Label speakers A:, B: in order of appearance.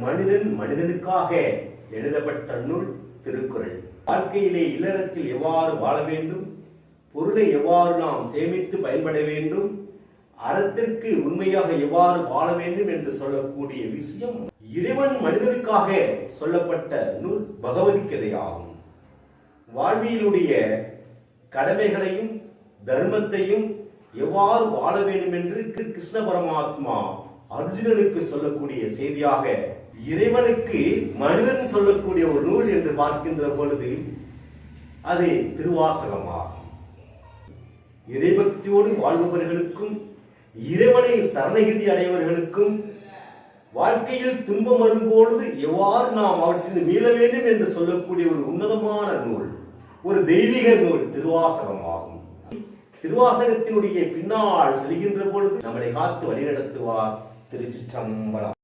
A: மனிதன் மனிதனுக்காக எழுதப்பட்ட நூல் திருக்குறள். வாழ்க்கையிலே இல்லறத்தில் எவ்வாறு வாழ வேண்டும், பொருளை எவ்வாறு நாம் சேமித்து பயன்பட வேண்டும், அறத்திற்கு உண்மையாக எவ்வாறு வாழ வேண்டும் என்று சொல்லக்கூடிய விஷயம் இறைவன் மனிதனுக்காக சொல்லப்பட்ட நூல் பகவத்கீதை ஆகும். வாழ்வியலுடைய கடமைகளையும் தர்மத்தையும் எவ்வாறு வாழ வேண்டும் என்று கிருஷ்ண பரமாத்மா அர்ஜுனனுக்கு சொல்லக்கூடிய செய்தியாக இறைவனுக்கு மனிதன் சொல்லக்கூடிய ஒரு நூல் என்று பார்க்கின்ற பொழுது அது திருவாசகமாகும். இறைபக்தியோடு வாழ்பவர்களுக்கும் இறைவனை சரணகிதி அடைவர்களுக்கும் வாழ்க்கையில் துன்பம் வரும்பொழுது எவ்வாறு நாம் அவற்றில் மீள வேண்டும் என்று சொல்லக்கூடிய ஒரு உன்னதமான நூல், ஒரு தெய்வீக நூல் திருவாசகமாகும். திருவாசகத்தினுடைய பின்னால் செல்கின்ற பொழுது நம்மளை காத்து வழிநடத்துவார் திருச்சிற்றம்பலம்.